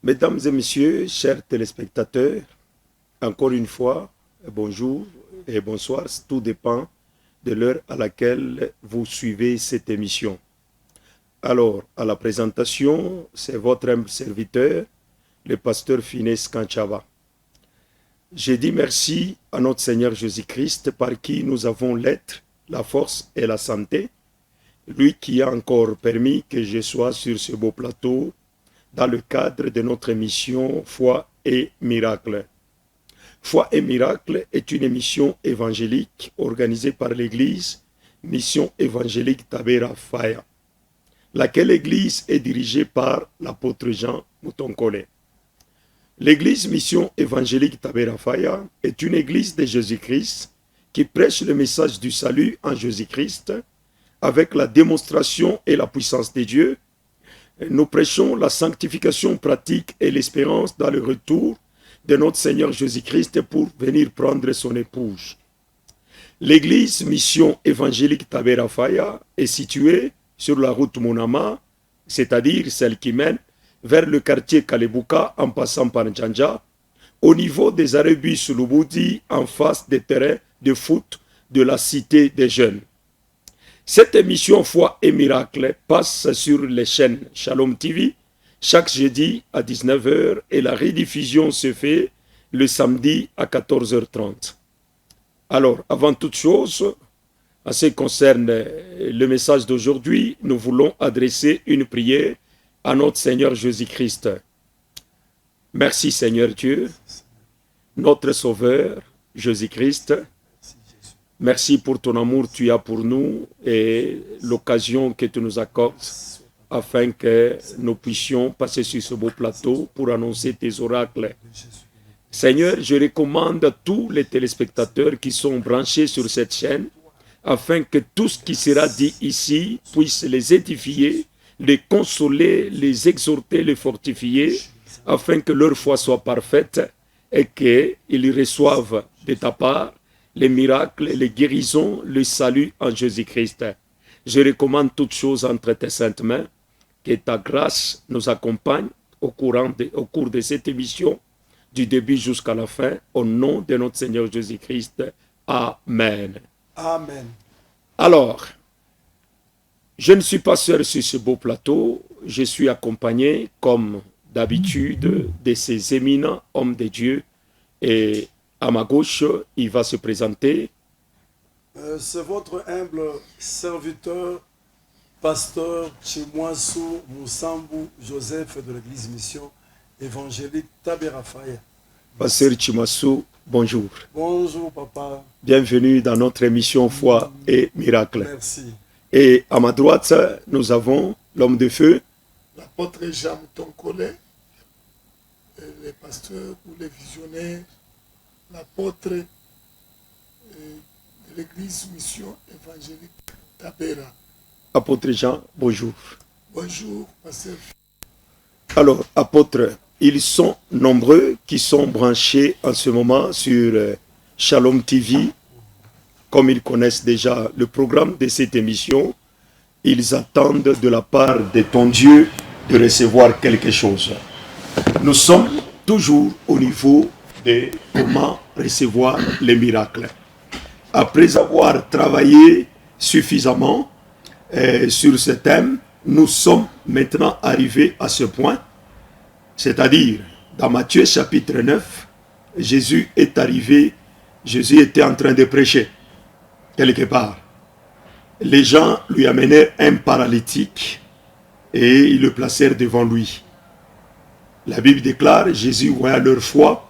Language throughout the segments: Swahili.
Mesdames et messieurs, chers téléspectateurs, encore une fois, bonjour et bonsoir, tout dépend de l'heure à laquelle vous suivez cette émission. Alors, à la présentation, c'est votre humble serviteur, le pasteur Finesse Kanchava. J'ai dit merci à notre Seigneur Jésus-Christ par qui nous avons l'être, la force et la santé, lui qui a encore permis que je sois sur ce beau plateau dans le cadre de notre émission Foi et Miracle. Foi et Miracle est une émission évangélique organisée par l'Église Mission évangélique Tabera Faya, laquelle église est dirigée par l'apôtre Jean Moutonkole. L'église Mission évangélique Tabera Faya est une église de Jésus-Christ qui prêche le message du salut en Jésus-Christ avec la démonstration et la puissance de Dieu. Nous prêchons la sanctification pratique et l'espérance dans le retour de notre Seigneur Jésus-Christ pour venir prendre son épouse. L'église Mission évangélique Tabera Faya est située sur la route Monama, c'est-à-dire celle qui mène vers le quartier Kalebuka en passant par Njanja, au niveau des arrêts bus Lubudi en face des terrains de foot de la cité des jeunes. Cette émission Foi et Miracle passe sur les chaînes Shalom TV chaque jeudi à 19h et la rediffusion se fait le samedi à 14h30. Alors, avant toute chose, en ce qui concerne le message d'aujourd'hui, nous voulons adresser une prière à notre Seigneur Jésus-Christ. Merci Seigneur Dieu, notre Sauveur Jésus-Christ. Merci pour ton amour que tu as pour nous et l'occasion que tu nous accordes afin que nous puissions passer sur ce beau plateau pour annoncer tes oracles. Seigneur, je recommande à tous les téléspectateurs qui sont branchés sur cette chaîne afin que tout ce qui sera dit ici puisse les édifier, les consoler, les exhorter, les fortifier afin que leur foi soit parfaite et qu'ils reçoivent de ta part les miracles, les guérisons, le salut en Jésus-Christ. Je recommande toutes choses entre tes saintes mains, que ta grâce nous accompagne au cours de cette émission, du début jusqu'à la fin, au nom de notre Seigneur Jésus-Christ. Amen. Amen. Alors, je ne suis pas seul sur ce beau plateau, je suis accompagné, comme d'habitude, de ces éminents hommes de Dieu. Et à ma gauche, il va se présenter. C'est votre humble serviteur, pasteur Chimwasu Moussambu Joseph de l'église Mission évangélique Tabera Faya. Pasteur Chimassou, bonjour. Bonjour papa. Bienvenue dans notre émission Foi et Miracle. Merci. Et à ma droite, nous avons l'homme de feu. L'apôtre Jean Moutonkole, les pasteurs ou les visionnaires, l'apôtre de l'église Mission évangélique Tabera. Apôtre Jean, bonjour. Bonjour, pasteur. Alors, apôtre, ils sont nombreux qui sont branchés en ce moment sur Shalom TV. Comme ils connaissent déjà le programme de cette émission, ils attendent de la part de ton Dieu de recevoir quelque chose. Nous sommes toujours au niveau de comment recevoir les miracles. Après avoir travaillé suffisamment sur ce thème, nous sommes maintenant arrivés à ce point, c'est-à-dire dans Matthieu chapitre 9, Jésus est arrivé, Jésus était en train de prêcher quelque part. Les gens lui amenèrent un paralytique et ils le placèrent devant lui. La Bible déclare, Jésus voyant leur foi,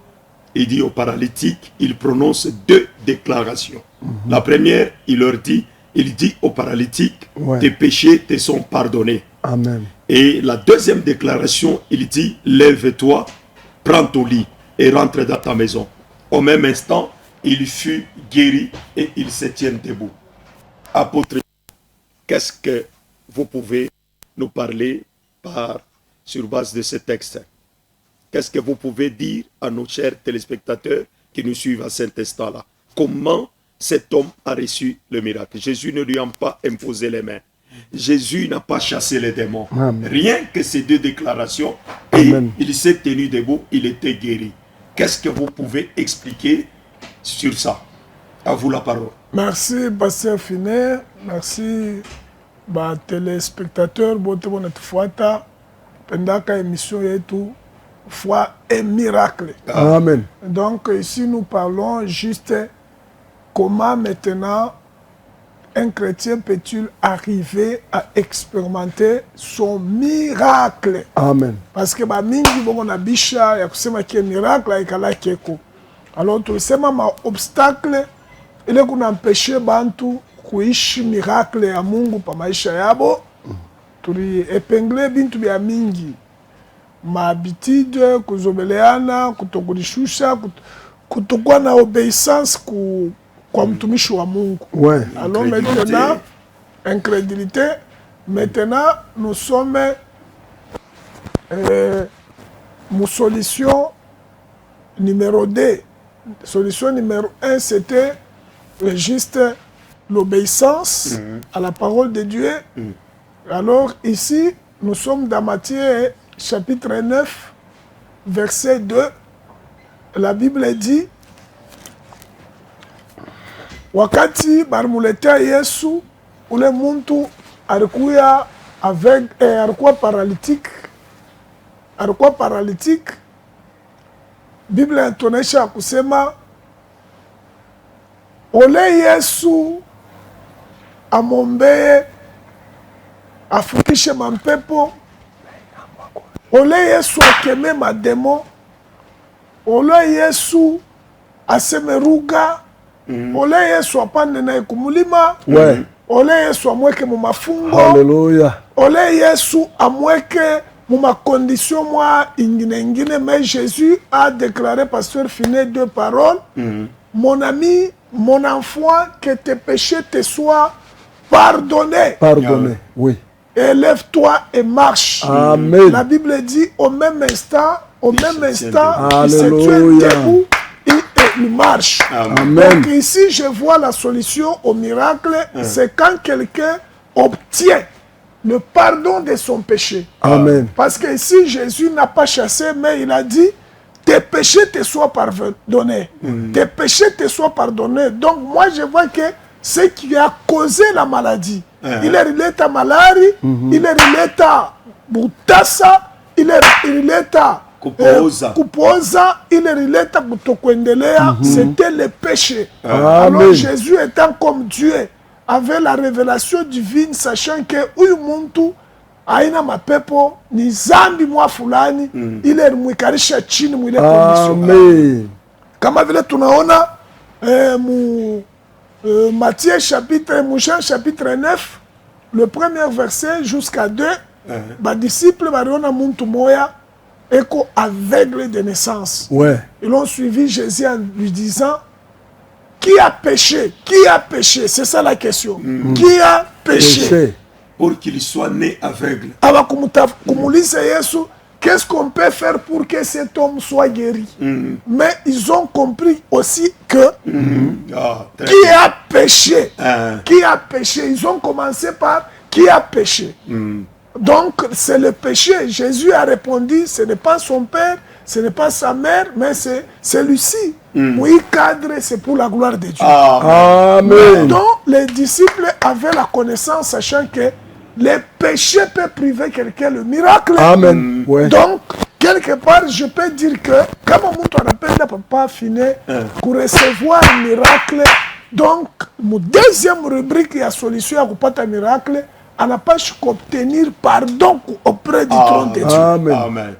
il dit aux paralytiques, il prononce deux déclarations. La première, il dit aux paralytiques, tes péchés te sont pardonnés. Amen. Et la deuxième déclaration, il dit, lève-toi, prends ton lit et rentre dans ta maison. Au même instant, il fut guéri et il se tient debout. Apôtre, qu'est-ce que vous pouvez nous parler sur base de ce texte? Qu'est-ce que vous pouvez dire à nos chers téléspectateurs qui nous suivent à cet instant-là? Comment cet homme a reçu le miracle? Jésus ne lui a pas imposé les mains. Jésus n'a pas chassé les démons. Amen. Rien que ces deux déclarations, et Amen. il s'est tenu debout, il était guéri. Qu'est-ce que vous pouvez expliquer sur ça? À vous la parole. Merci, Pasteur Finet. Merci, téléspectateurs. Bon, pendant l'émission est tout, foi et miracle. Amen. Donc, ici, nous parlons juste comment maintenant un chrétien peut-il arriver à expérimenter son miracle. Amen. Parce que mingi bongo na bisha ya kusema que miracle aikala keko. Alors tulisema obstacle ile kuna empêcher bantu kuishi miracle ya Mungu pa maisha yabo. Tuli epingle bintu bya mingi. Habitude, kuzobeleana, kutokulishusha, kutokuwa na obéissance kwa mtumishi wa Mungu. Ouais. Alors maintenant, incrédulité. Maintenant, nous sommes mon solution numéro 2. Solution numéro 1, c'était juste l'obéissance à la parole de Dieu. Alors ici, nous sommes dans Matthieu chapitre 9, verset 2. La Bible dit, wakati balimuletea Yesu ule muntu alikuwa alikuwa paralytique. Biblia inatuonyesha kusema ole Yesu amwombee afukishe mampepo, ole Yesu akeme mademo, ole Yesu aseme ruga, ole Yesu apande naye kumulima, Ouais. ole Yesu amweke mu mafungo, Alléluia. ole Yesu amweke mu makondition mwa ingine. Mais Jésus a déclaré, pasteur Finet, 2 paroles. Mon ami, mon enfant, que tes péchés te soient pardonnés. Pardonnez. Oui. Élève-toi et marche. Amen. La Bible dit au même instant, il se Alléluia. tient debout et il marche. Amen. Donc ici, je vois la solution au miracle, c'est quand quelqu'un obtient le pardon de son péché. Amen. Parce que ici, Jésus n'a pas chassé, mais il a dit, tes péchés te soient pardonnés. Tes péchés te soient pardonnés. Donc moi, je vois que ce qui a causé la maladie, il est relata malari, il est relata butasa, il est relata kupoza, il est relata kutokuendelea, c'était le péché. Alors Jésus étant comme Dieu, avait la révélation divine, sachant que huyu muntu aina mapepo ni zambi mwa fulani, ile mwikarisha chini mwile condition. Amen. Kama vile tunaona Matthieu chapitre 9, le premier verset jusqu'à 2, ba disciple bariona muntu moya eko aveugle de naissance. Ouais. Ils ont suivi Jésus en lui disant, qui a péché? Qui a péché? C'est ça la question. Qui a péché? Pour qu'il soit né aveugle. Qu'est-ce qu'on peut faire pour que cet homme soit guéri? Mais ils ont compris aussi que qui a péché? Qui a péché? Ils ont commencé par qui a péché. Donc c'est le péché. Jésus a répondu, ce n'est pas son père, ce n'est pas sa mère, mais c'est celui-ci. Oui, cadre, c'est pour la gloire de Dieu. Amen. Donc les disciples avaient la connaissance, sachant que les péchés peuvent priver quelqu'un le miracle. Amen. Ouais. Donc, quelque part, je peux dire que, comme on appelle le papa fini pour recevoir un miracle, donc, mon deuxième rubrique, il y a solution à pas un miracle, on n'a pas qu'obtenir pardon auprès du trône de Dieu. Amen. Amen.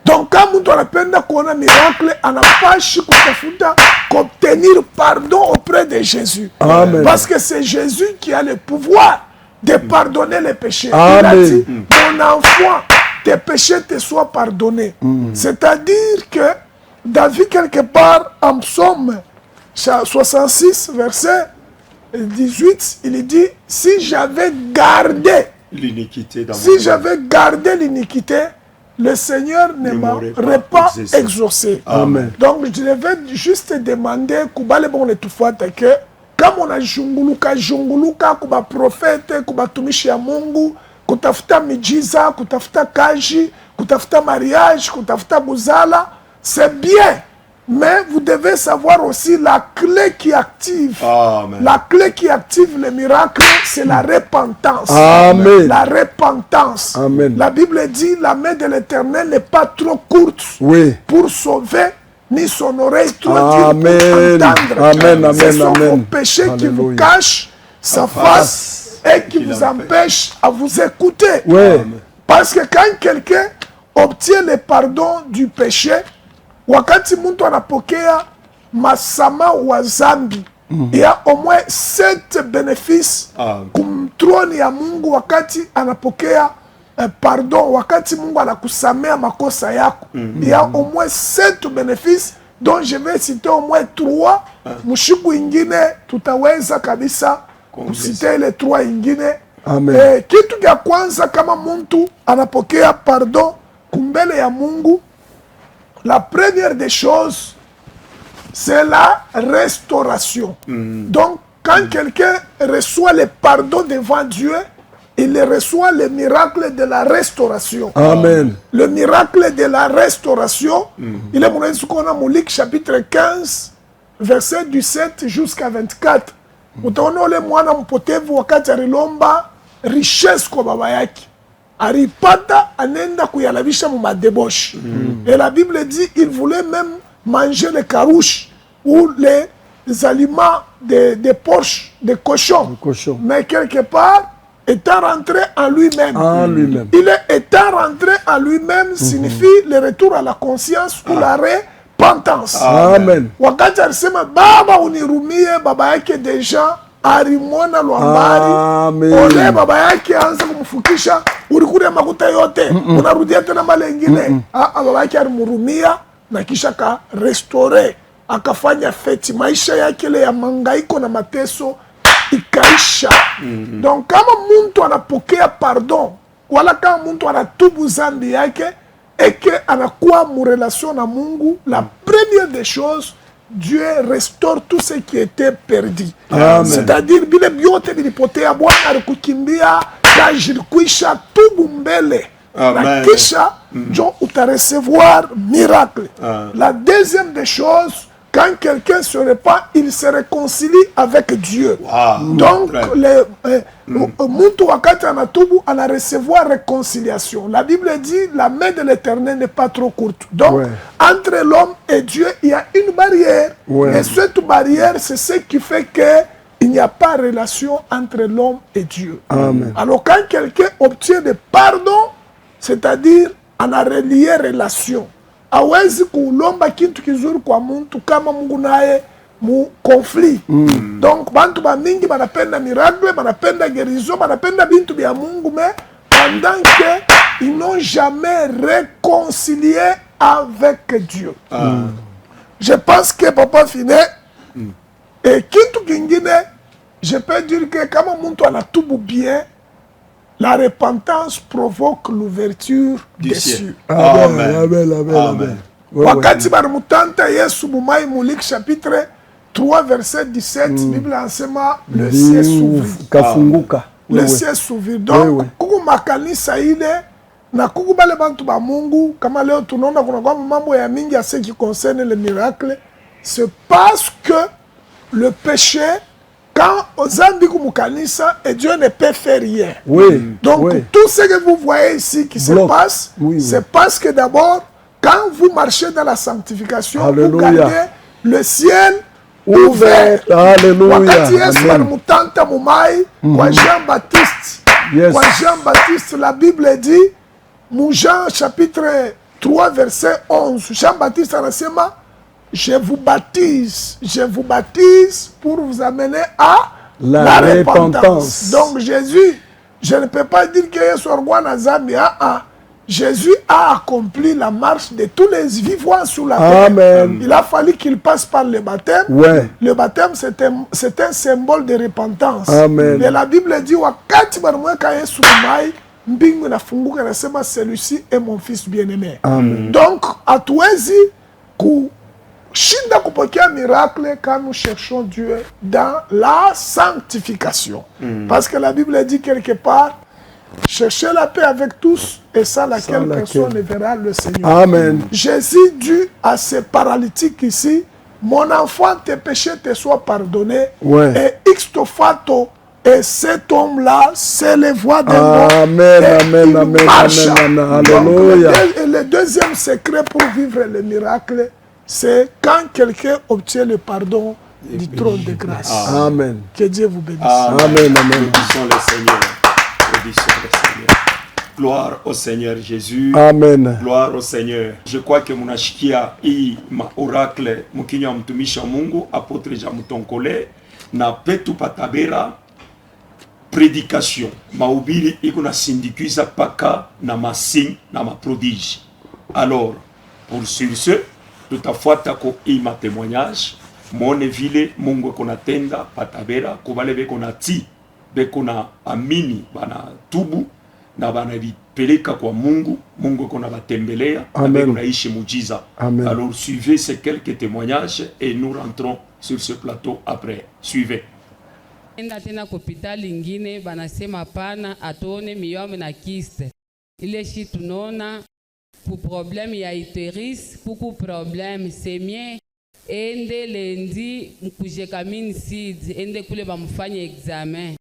Donc, quand on appelle qu'on a un miracle, on n'a pas qu'obtenir pardon auprès de Jésus. Amen. Parce que c'est Jésus qui a le pouvoir de pardonner les péchés. Amen. Il a dit, mon enfant, tes péchés te soient pardonnés. C'est-à-dire que David, quelque part, en psaume 66, verset 18, il dit, si j'avais gardé l'iniquité dans si j'avais gardé l'iniquité, le Seigneur ne m'aurait pas exaucé. Amen. Donc je devais juste demander que kama unazhunguluka kuba profete, kuba tumishi ya Mungu, kutafuta mijiza, kutafuta kaji, kutafuta mariage, kutafuta buzala, c'est bien. Mais vous devez savoir aussi la clé qui active. Amen. La clé qui active le miracle, c'est la repentance. Amen. La repentance. Amen. La Bible dit, la main de l'Éternel n'est pas trop courte Oui. pour sauver, ni son oreille trop Amen. dure pour entendre. Amen, amen, Ce sont vos amen. péchés qui vous Alléluia. cachent sa face et qui vous empêchent à vous écouter. Oui. Parce que quand quelqu'un obtient le pardon du péché, wakati mtu anapokea masama wa zambi, il y a au moins 7 bénéfices kumtroni ya Mungu wakati anapokea pardon, wakati Mungu anakusamea makosa yako. Il y a au moins 7 bénéfices dont je vais citer au moins 3. Mushiku ingine tutaweza kabisa kusite ile 3 ingine. Amen. Kitu cha kwanza kama mtu anapokea pardon kumbele ya Mungu, la première des choses, c'est la restauration. Donc, quand quelqu'un reçoit le pardon devant Dieu, il reçoit le miracle de la restauration. Amen. Le miracle de la restauration, il est mon Luc chapitre 15, verset 17 jusqu'à 24. Utaona ule mwana mpotevu wakati alilomba richesse kwa baba yake. Aripata anenda kuyalabisha mu madeboshi. Et la Bible dit il voulait même manger les carouches ou les aliments des porches, des cochons. Mais quelque part, étant rentré en lui-même. Il est étant rentré en lui-même signifie le retour à la conscience ou la repentance. Amen. Wakati alisema baba unirumie, baba yake deja alimwona lwambari. Ole baba yake anza kumfukisha, ulikuria makuta yote, unarudia tena male ingine. Baba yake alimurumia na kisha ka restore, akafanya feti, maisha yake ile ya mangaiko na mateso ikaisha. Donc kama mtu anapokea pardon, wala kama mtu anatubu zambi yake et que anakuwa mu relation na Mungu, la première des choses, Dieu restaure tout ce qui était perdu. C'est-à-dire bile biote bilipotea, Bwana alikukimbia, kazi ilikuisha, tubu mbele. Na kisha njo utarecevoir miracle. La deuxième des choses, quand quelqu'un se répand, il se réconcilie avec Dieu. Donc, mtu wakati anatubu, ana recevoir réconciliation. La Bible dit, la main de l'Éternel n'est pas trop courte. Donc, entre l'homme et Dieu, il y a une barrière. Et cette barrière, c'est ce qui fait qu'il n'y a pas de relation entre l'homme et Dieu. Amen. Alors, quand quelqu'un obtient le pardon, c'est-à-dire, on a relié relation. Hawezi kulomba kintu kizuri kwa muntu kama Mungu naye mu conflit. Donc bantu ba mingi banapenda miracle, banapenda guérison, banapenda bintu bya Mungu, mais pendant que ils n'ont jamais réconcilié avec Dieu. Je pense que papa Fine et kintu kingine, je peux dire que kama muntu anatubu bien, la repentance provoque l'ouverture des cieux. Amen. Amen. Amen. Wakati barimutanta Yesu mumai Luc chapitre 3 verset 17, Bible ensema le ciel s'ouvre. Le ciel s'ouvre. Donc kuku makanisa ile na kuku bale bantu ba Mungu kama leo tunaona kuna kwa mambo ya mingi à ce qui concerne le miracle, c'est parce que le péché, quand Ozambi Kumukanisa, et Dieu ne peut faire rien. Donc tout ce que vous voyez ici qui se passe, c'est parce que d'abord, quand vous marchez dans la sanctification, vous gardez le ciel ouvert. Alléluia. Wakati Yesu alimutanta mumai kwa Jean-Baptiste. Kwa Jean-Baptiste, la Bible dit, mu Jean chapitre 3 verset 11, Jean-Baptiste anasema, je vous baptise pour vous amener à la repentance. Donc Jésus, je ne peux pas dire que Yesu Rwanda Zambi, Jésus a accompli la marche de tous les vivants sur la terre. Amen. Il a fallu qu'il passe par le baptême. Le baptême, c'est un symbole de repentance. Amen. Et la Bible dit, wakati barumweka Yesu mai, mbingu inafunguka nasema celui-ci est mon fils bien-aimé. Donc, hatuwezi shinda kupokea miracle quand nous cherchons Dieu dans la sanctification. Parce que la Bible dit quelque part, cherchez la paix avec tous et sans laquelle personne ne verra le Seigneur. Amen. Jésus dit à ces paralytiques ici, mon enfant, tes péchés te soient pardonnés. Ouais. Et ixtofato, et cet homme-là, c'est les voix d'un homme. Amen, amen, amen, amen, alléluia. Le deuxième secret pour vivre le miracle, c'est quand quelqu'un obtient le pardon du trône de grâce. Amen. Que Dieu vous bénisse. Amen, amen. Bénissons le Seigneur. Bénissons le Seigneur. Gloire au Seigneur Jésus. Amen. Gloire au Seigneur. Je crois que munashikia hii oracle mkinywa wa mtumishi wa Mungu apotre Jean Mutonkole na petu patabera prédication mahubiri iko na sindikiza paka na masign na maprodige. Alors pour ce tutafuata ko ima témoignage mone vile Mungu kona tenda patabera kubale beko na ti beko na amini bana tubu na banalipeleka kwa Mungu, Mungu kona batembelea na beko naishi mujiza. Amen. Alors suivez ces quelques témoignages et nous rentrons sur ce plateau après. Suivez. Enda tena hospitali ingine banasema pana atone miyome na kiste. Ile shi tunaona pour problème ya uterus, pour problème semien ende lendi mkujeka min seeds ende kule bamfanye examen.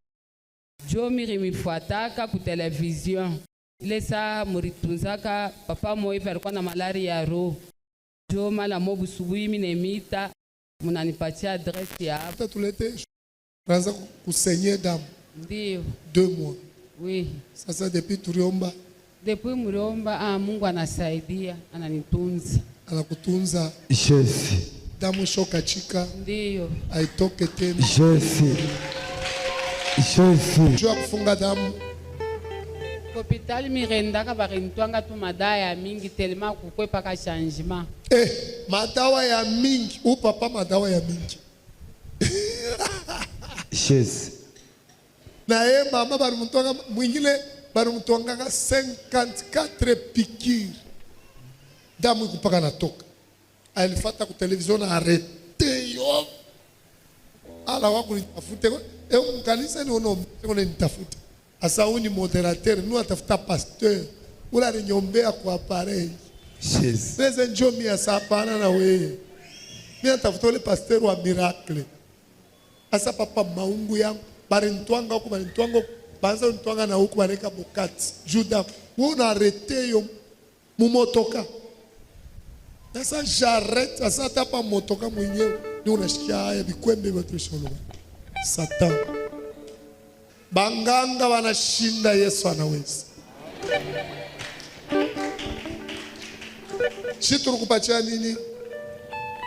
Jo miri mifuataka ku television. Ile saa muritunzaka papa moive alikuwa na malaria ya roho. Jo mala mobu subuhi minemita munanipatia adresse ya hapa. Tulete Ranza kusenye damu. Ndio. 2 mois. Oui. Sasa depuis tuliomba. Depuis mliomba, Mungu anasaidia, ananitunza. Anakutunza. Yesu. Damu shoka chika. Ndio. Aitoke tena. Yesu. Yesu. Jua kufunga damu. Hospitali mirendaka barinitwanga tu madaya mingi telema kukwepa ka changement. Madawa ya mingi. Papa madawa ya mingi. Yesu. Na mama barimutwanga mwingine barimutwanga 54 piqûres. Damu kupaka natoka. Alifata ku television na arrêté yo. Ala wako nitafute. Mkanisa ni ono nitafute. Asa uni moderateur, nous atafuta pasteur. Ula ninyombea kwa appareil. Yesu. Pese njomi ya sapana na wewe. Mimi atafuta ule pasteur wa miracle. Asa papa maungu yangu barinitwanga huko barinitwanga banza nitwanga na huko bareka bokati juda una arrêté yo mumotoka sasa j'arrête asa tapa motoka mwenyewe ni unashikia haya bikwembe watu sholo Satan banganga wanashinda Yesu anaweza Shitu kupatia nini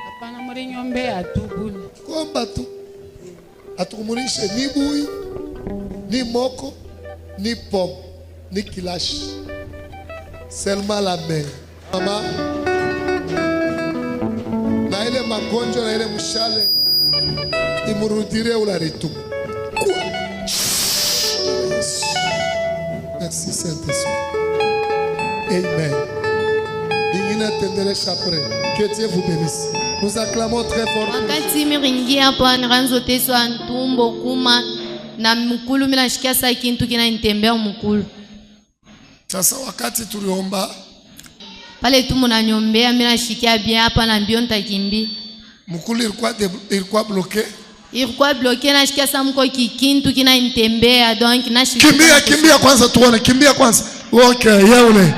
Hapana mrinyombea tu buli komba tu atukumulishe ni bui ni moko ni pom ni kilashi seulement la main mama na ile magonjwa na ile mshale imurudire ularitu merci Saint-Esprit amen ingine tendelesha après que Dieu vous bénisse. Nous acclamons très fort. Wakati miringia hapa niranzo teso antumbo kuma na mkulu mila shikia sa kintu kina nitembea mkulu. Sasa wakati tuliomba pale tu mnanyombea mila shikia bien hapa na mbio ntakimbi. Mkulu ilikuwa bloqué. Ilikuwa bloqué na shikia sa mko kikintu kina nitembea donc na shikia. Kimbia kwanza tuone kimbia kwanza. Okay, yeule.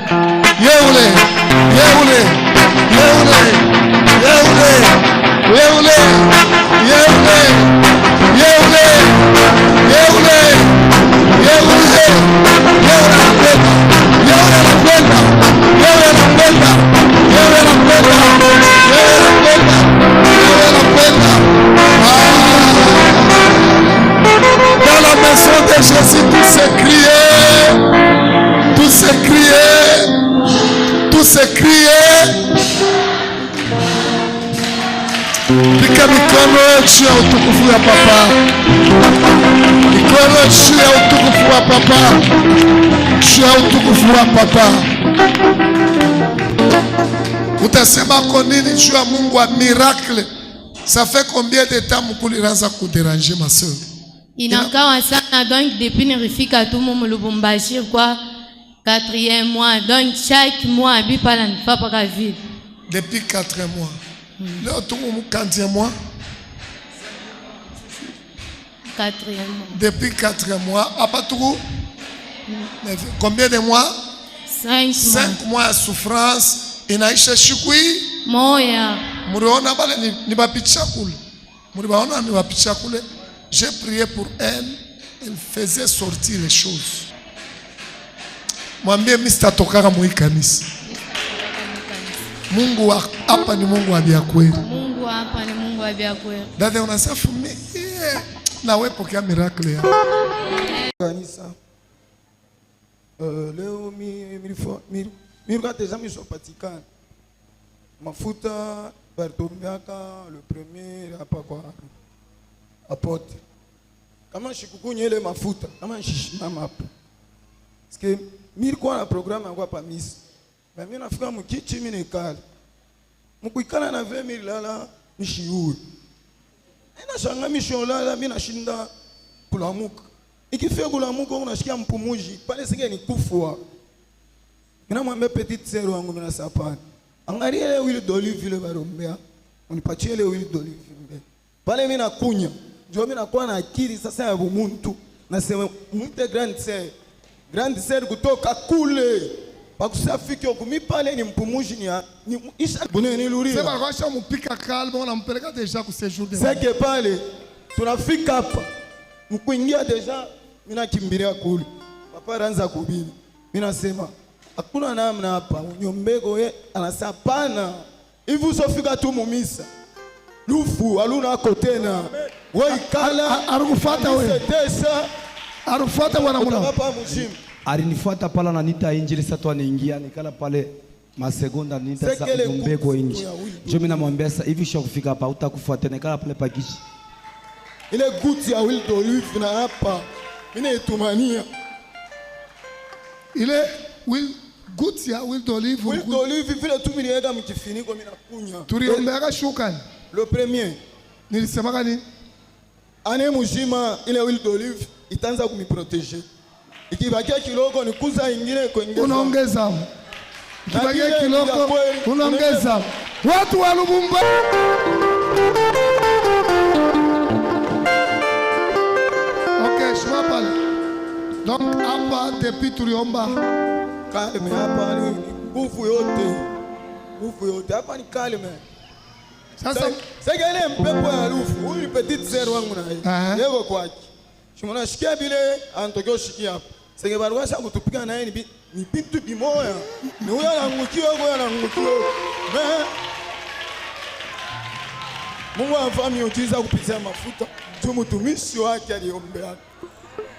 Dans la maison de Jésus, tout s'est crié. Pika mikono juu ya utukufu ya papa. Mikono juu ya utukufu wa papa. Juu ya utukufu wa papa. Utasema konini juu ya Mungu wa miracle. Ça fait combien de temps mukuli ranza kudéranger ma soeur? Inakawa sana, donc depuis nilifika tu mu Lubumbashi kwa 4e mois, donc chaque mois bipala nifa paka vile. Depuis 4 mois. Leo tu mu 4e mois. 4e mois. Depuis 4 mois, apa tu combien de mois? 5 mois ya souffrance inaisha shikui moya. Muriona bale ni bapicha kule. Muribaona ni bapicha kule. J'ai prié pour elle, elle faisait sortir les choses. Mwambie mimi sitatokaka mwa kanisa. Mungu hapa ni Mungu wa vya kweli. Mungu hapa ni Mungu wa vya kweli. Dada unasema fumi na wewe pokea miracle ya kanisa. Leo mi deja mi sopatikana. Mafuta bartombiaka le premier hapa kwa apote. Kama shikukunye ile mafuta, kama shishimama hapa. Parce mimi kwa na programme yangu hapa misi. Na mimi nafika mkichi mimi nikala. Mkuikala na 20,000 lala mishiuri. Ina shanga mishonala mimi nashinda kulamuka. Ikifika kulamuka unashikia mpumuji, pale sige ni kufua. Mimi namwambia petite sœur wangu mimi nasapana. Angalia ile huile d'olive ile barombea. Unipatie ile huile d'olive. Pale mimi nakunya. Ndio mimi nakuwa na akili sasa ya bumuntu. Nasema mwite grande sœur kutoka kule. Bakusafiki okumi pale ni mpumuji ni isha bune ni luria. Sema kwa sababu mpika kalma unampeleka deja ku séjour de. Seke pale tunafika hapa. Mkuingia deja mimi nakimbilia kule. Papa anaanza kubili. Mimi nasema hakuna namna hapa. Unyombego yeye anasema pana. Hivi usofika tu mumisa. Lufu aluna ako tena. Wewe kala arufuata wewe. Arufuata bwana mwana. Hapa mshimu. Alinifuata pala na nita injili sasa anaingia nikala pale masegonda nita sasa Nyombego inji. Ndio mimi namwambia sasa hivi sio kufika hapa utakufuata nikala pale pakishi. Ile guti ya huile d'olive na hapa. Mimi naitumania. Ile guti ya huile d'olive. Huile d'olive vile tu miliweka mkifiniko mimi nakunya. Tuliombeaga shukani. Le premier. Nilisema nini? Ane mujima ile huile d'olive itaanza kumiproteger. Ikibakia kiloko ni kuza ingine kuongeza. Unaongeza. Ikibakia kiloko unaongeza. Watu wa Lubumbashi. Okay, shuma pale. Donc hapa depuis tuliomba kalme hapa ni nguvu yote. Nguvu yote hapa ni kalme. Sasa ile mpepo ya harufu, huyu ni petite sœur wangu na yeye. Yego kwake. Shimona shikia bile antokeo shikia hapa. Senge barwasha kutupika na yeye ni bintu bimoya. Ni huyo anangukiwa huyo anangukiwa. Mungu afahamu ujiza kupitia mafuta. Tu mtumishi wake aliombea.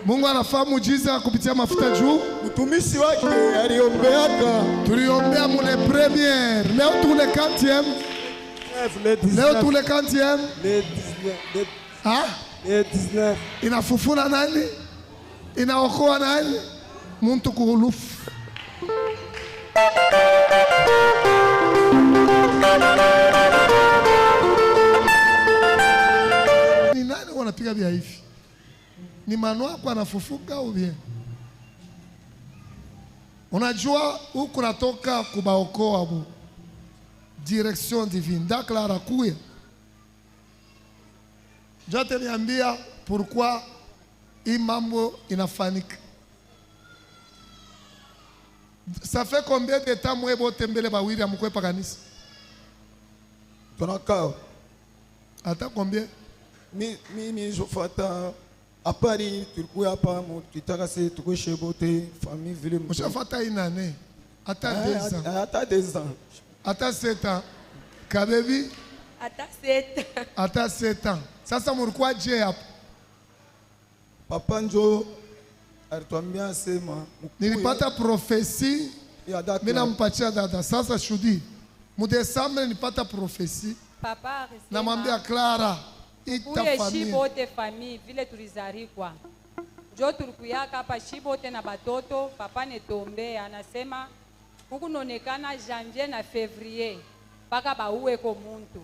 Mungu anafahamu ujiza kupitia mafuta juu. Mtumishi wake aliombeaka. Tuliombea mule première. Leo tu le 4e. Leo tu le 4e. Le 19. Ah? Le 19. Inafufuna nani? Inaokoa nani? Muntu kuhulufu. Ni nani wanapiga vya hivi? Ni manua kwa anafufuka au bien? Unajua huku natoka kubaokoa bu. Direction divine. Daklara kuya. Jote niambia pourquoi hii mambo inafanika. Ça fait combien de temps mwe bote mbele bawiri amkwepa kanisa? Tunakao. Hata combien? Mimi jofata apari tulikuwa hapa mtitaka se tukoshe bote famille vile. Mshafata inane. Hata 2 ans. Hata 2 ans. Hata 7 ans. Kabebi? Hata 7. Hata 7 ans. Sasa mlikuwa je hapo? Papa njo alituambia sema nilipata profesi mimi nampatia dada. Sasa shudi mu Desembre nilipata profesi. Papa resema namwambia Clara ita famille bote famille vile tulizarikwa. Jo tulikuyaka hapa shibote na batoto papa netombe anasema kukunonekana janvier na février mpaka bauweko muntu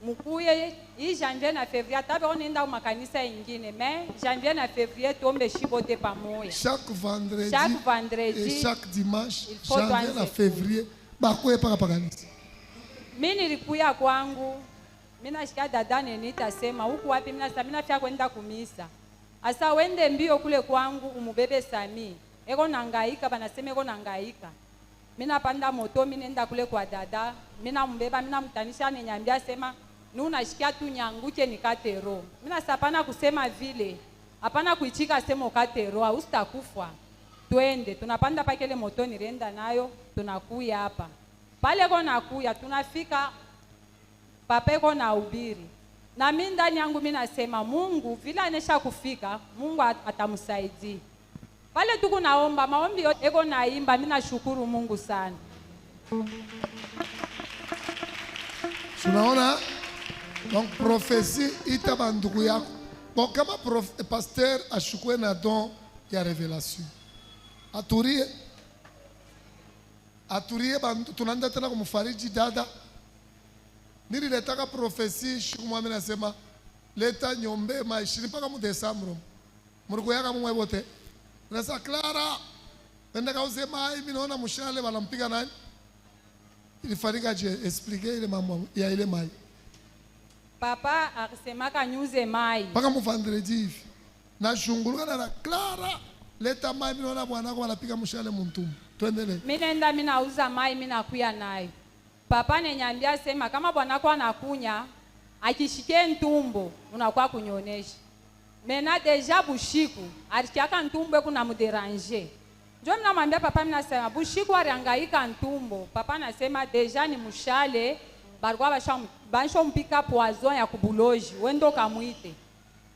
mukuye hii janvier na février atabe onenda makanisa ingine mais janvier na février tombe shibote pamoja chaque vendredi et chaque dimanche janvier na février bakuye paka pakanisa. Mimi nilikuya kwangu mimi nashika dada nitasema huku wapi mimi nafia kwenda kumisa. Asa wende mbio kule kwangu umubebe Sami. Eko nangaika banasema eko nangaika. Mimi napanda moto mimi nenda kule kwa dada. Mimi nambeba mimi namtanisha ninyambia sema nunashikia tu nyanguke nikatero. Mimi nasapana kusema vile. Hapana kuichika sema ukatero usitakufa. Twende tunapanda pakele moto nirenda nayo tunakuya hapa. Pale kona kuya tunafika papeko na ubiri. Na mimi ndani yangu mimi nasema Mungu vile anesha kufika, Mungu atamsaidia. Pale tuko naomba maombi yote eko naimba, mimi nashukuru Mungu sana. Tunaona donc prophétie itabanduku yako. Bon kama pasteur ashukwe na don ya révélation. Aturie bandu tunaenda tena kumfariji dada. Nililetaka profesi shumwa mimi nasema leta nyombe maishini mpaka mu Desemba. Muriko yaka mwe bote. Nasa Clara nenda kauze mai mimi naona mshale wanampiga nani? Ilifarika je expliquer ile mambo ya ile mai. Papa akisemaka nyuze mai. Mpaka mu vendredi hivi. Na shunguluka na Clara leta mai mimi naona bwana wako anapiga mshale muntumu. Tuendelee. Mimi nenda mimi nauza mai mimi nakuya nayo. Papa nenyambia sema kama bwanako anakunya akishikie ntumbo unakuwa kunyonesha. Mena deja bushiku alikiaka ntumbo kuna muderanger. Ndio mimi namwambia papa mimi nasema bushiku alihangaika ntumbo. Papa nasema deja ni mshale barua basho mpika poison ya kubuloji wendo kamwite.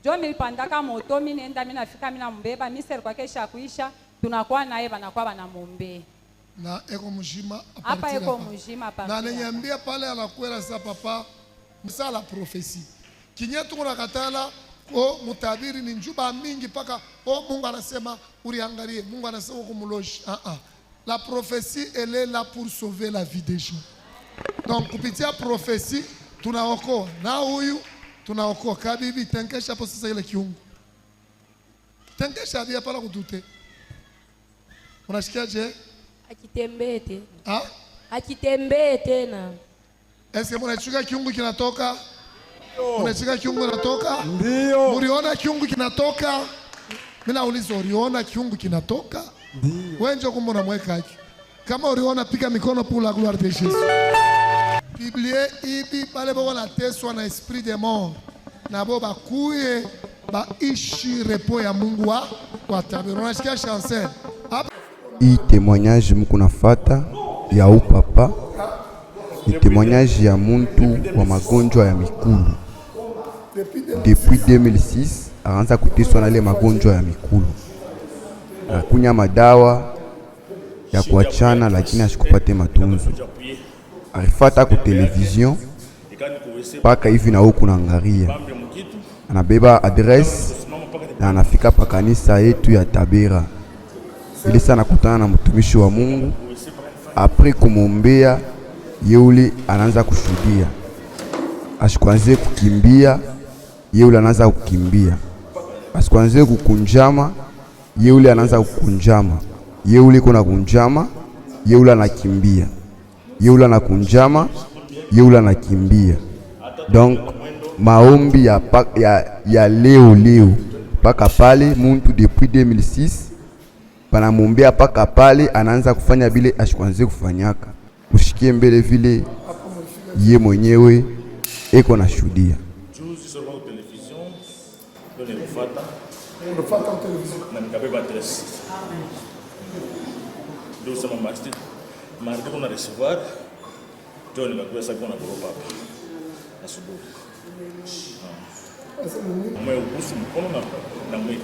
Ndio nilipandaka moto mimi nenda mimi nafika mimi nambeba mimi serikali kesha kuisha tunakuwa naye banakuwa banamombe. Na eko mjima hapa eko mjima hapa. Na niambia pale anakuela sa papa msala prophecy. Kinyetu kuna katala o mutabiri ni njuba mingi paka o Mungu anasema uriangalie Mungu anasema kumuloji. La prophétie elle est là pour sauver la vie des gens. Donc kupitia prophétie tunaokoa na huyu tunaokoa kabibi tenkesha hapo sasa ile kiungu. Tenkesha dia pala kudute. Unasikia je? Akitembee tena. Akitembee tena. Eske mnachika kiungu kinatoka? Mnachika kiungu kinatoka? Ndio. Mliona kiungu kinatoka? Mimi nauliza uliona kiungu kinatoka? Ndio. Wewe ndio kumbe unamweka hiki. Kama uliona piga mikono pour la gloire de Jésus. Biblie ibi pale boko na teswa na esprit de mort. Na bo bakuye baishi repo ya Mungu wa tabiri. Unasikia chancel? Hii témoignage mkunafata ya upapa ni témoignage ya muntu wa magonjwa ya mikulu. Depuis 2006 anaanza kuteswa na ile magonjwa ya mikulu. Akunya madawa ya kuachana lakini asikupate matunzo. Alifata ku television paka hivi na huku naangalia. Anabeba adresse na anafika pa kanisa yetu ya Tabera. Ili sana kutana na mtumishi wa Mungu. Après kumwombea yule anaanza kushuhudia. Ashikwanze kukimbia yule anaanza kukimbia. Ashikwanze kukunjama yule anaanza kukunjama. Yule kuna kunjama yule anakimbia. Yule anakunjama yule anakimbia. Donc maombi ya leo paka pale muntu depuis 2006 panamwombea paka pale anaanza kufanya vile ashikwanze kufanyaka. Ushikie mbele vile ye mwenyewe eko na shuhudia. Juzi sur la télévision on le fata en télévision na nikabeba adresse. Ndio sema mardi kuna recevoir ndio nikakuwa sasa kuna papa asubuhi. Umegusa mkono na mwili.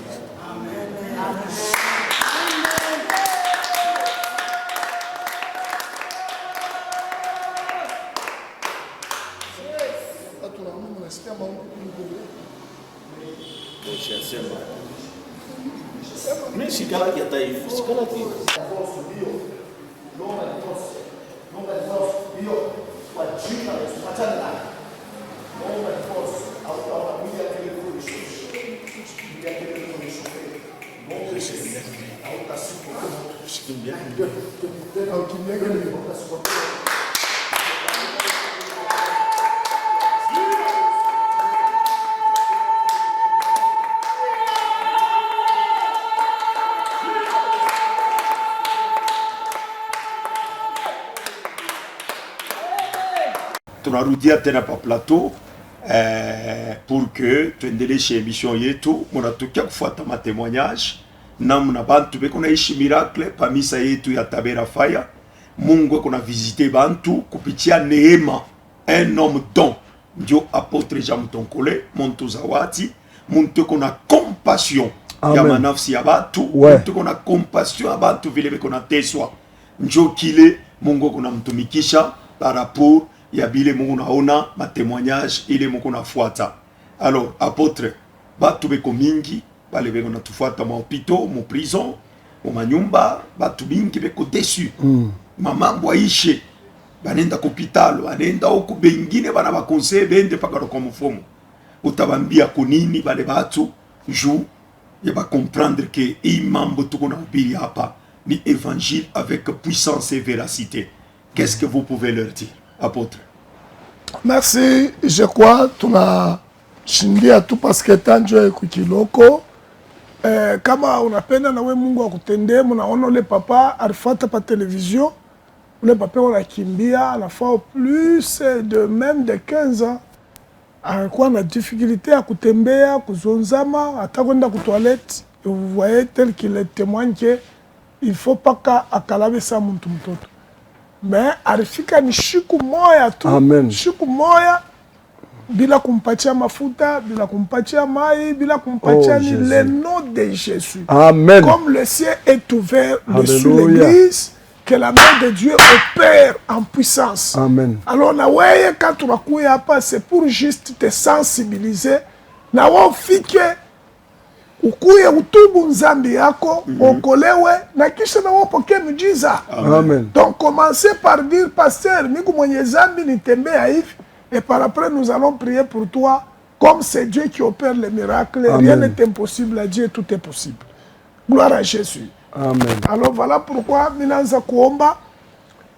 Mimi shikala kia taifa, shikala kia. tunarudia tena pa plateau pour que tuendeleshe émission yetu. Munatukia kufuata matemoignage namna bantu beko naishi miracle pa misa yetu ya Tabera Fire. Mungu kuna visite bantu kupitia neema, un homme don ndio apôtre Jean Mutonkole Monto Zawadi, muntu kuna compassion ya manafsi ya batu, muntu kuna compassion ya batu vile beko na teswa, njo kile Mungu kuna mtumikisha par rapport ya bile Mungu naona matemoignage ile Mungu nafuata. Alors apôtre batu beko mingi bale beko natufuata ma hôpital, mo prison, mo manyumba, batu mingi beko déçu. Mamambo aishe banenda ku hospital, banenda huko bengine bana ba conseil bende paka kwa mfumo. Utabambia kunini bale batu jou ya ba comprendre que imambo tuko na ubiri hapa ni évangile avec puissance et véracité. Qu'est-ce que vous pouvez leur dire, apôtre? Merci, je crois tunashindia tu parce que tanjo kukiloko. Kama unapenda na we Mungu akutendee, mnaona ule papa alifata pa television, ule papa anakimbia, anafaa plus de même de 15 ans. Alikuwa na difficulté à kutembea, kuzonzama, hata kwenda ku toilette. Et vous voyez tel qu'il témoigne que il faut pas akalabe sa mtoto. Mais alifika ni shiku moya tu. Amen. Shiku moya bila kumpatia mafuta, bila kumpatia mai, bila kumpatia ni le nom de Jésus. Amen. Comme le ciel est ouvert sur l'église, que la main de Dieu opère en puissance. Amen. Alors na weye quand tu nakuya hapa, c'est pour juste te sensibiliser na wafike ukuye utubu nzambi yako, okolewe na kisha na wapokee miujiza. Amen. Donc commencez par dire pasteur, miku mwenye zambi nitembea hivi, et par après nous allons prier pour toi. Comme c'est Dieu qui opère les miracles, rien n'est impossible à Dieu, tout est possible. Gloire à Jésus. Amen. Alors voilà pourquoi minaanza kuomba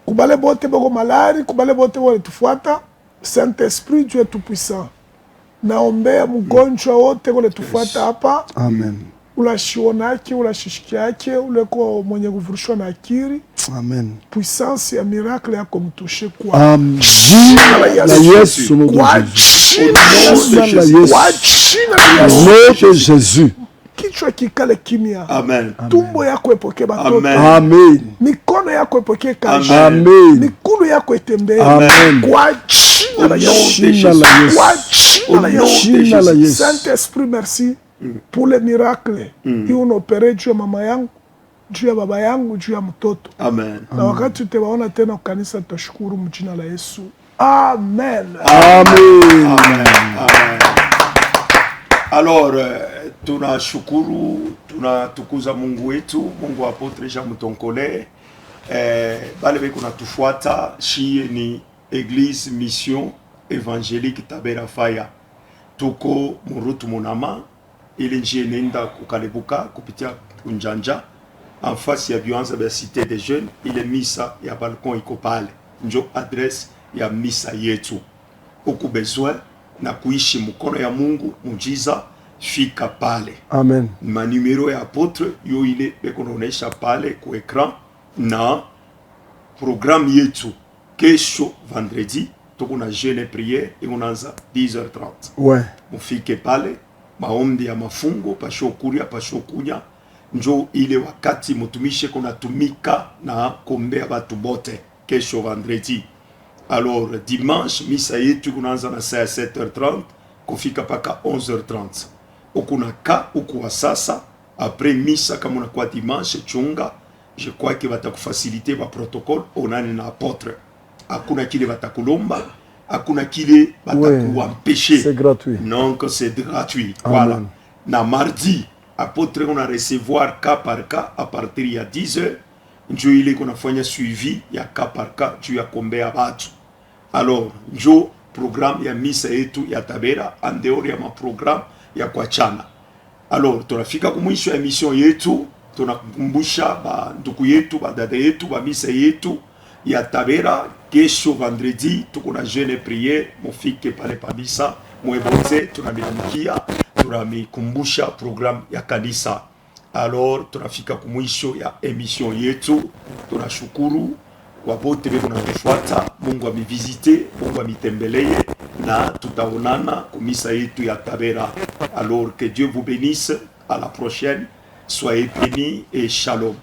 kubale bote boko malari, kubale bote wale tufuata. Saint-Esprit, Dieu est tout puissant. Naombea mgonjwa wote wale tufuata hapa. Amen. Ula shionaki, ula shishkiaki, ule kwa mwenye kuvurushwa na akiri. Amen. Puissance ya miracle yako mtoshe kwa jina la Yesu. Kwa jina la Yesu. Kwa jina la Yesu. Kichwa kikale kimya. Amen. Tumbo yako epoke batoto. Amen. Amen. Mikono yako epoke kazi. Amen. Mikulu yako etembee. Amen. Kwa jina la Yesu. Kwa jina la Yesu. Saint-Esprit, merci pour les miracles. Ils ont opéré juu ya mama yangu, juu ya baba yangu, juu ya mtoto. Amen. Na wakati tutawaona tena kanisa, tutashukuru mjina la Yesu. Amen. Amen. Amen. Amen. Alors tunashukuru, tunatukuza Mungu wetu, Mungu wa Apôtre Jean Mutonkole. Bale beko natufuata, shie ni Église Mission Évangélique Tabera Fire. Tuko murutu munama, ili njie nenda kukalebuka, kupitia kunjanja, en face ya Bianza ya Cité des Jeunes, ile misa ya balkon iko pale. Njo adresse ya misa yetu. Uku besoin na kuishi mkono ya Mungu, mujiza, fika pale. Amen. Ma numero ya apôtre yo ile beko naonesha pale ku écran na programme yetu. Kesho vendredi tuko na jeûne prière et unaanza 10h30. Ouais. Mufike pale maombi ya mafungo pasho kuria pasho kunya, njo ile wakati mutumishe kuna tumika na kombea batu bote kesho vendredi. Alors dimanche misa yetu kunaanza na 7h30 kufika paka 11h30. Ukuna ka ukuwa sasa après misa kama unakuwa dimanche chunga, je crois que batakufaciliter ba protocole onani na apôtre. Hakuna kile batakulomba, hakuna kile batakuempêcher. C'est gratuit. Donc c'est gratuit. Amen. Voilà. Na mardi apôtre on a recevoir cas par cas à partir ya 10h. Njo ile kuna fanya suivi ya cas par cas juu ya kombea batu. Alors njo programme ya misa yetu ya Tabera en dehors ya ma programme ya kuachana. Alors tunafika kumwisho ya mission yetu tunakumbusha ba ndugu yetu, ba dada yetu, ba misa yetu ya Tabera. Kesho vendredi tuko na jeune prière, mufike pale pabisa mwebote, tunamitumikia, tunamikumbusha program ya kanisa. Alors tunafika kumwisho ya emission yetu. Tunashukuru kwa bote beko natufuata. Mungu amevisite, Mungu amitembeleye, na tutaonana kumisa yetu ya Tabera. Alors que Dieu vous bénisse, à la prochaine, soyez bénis et shalom.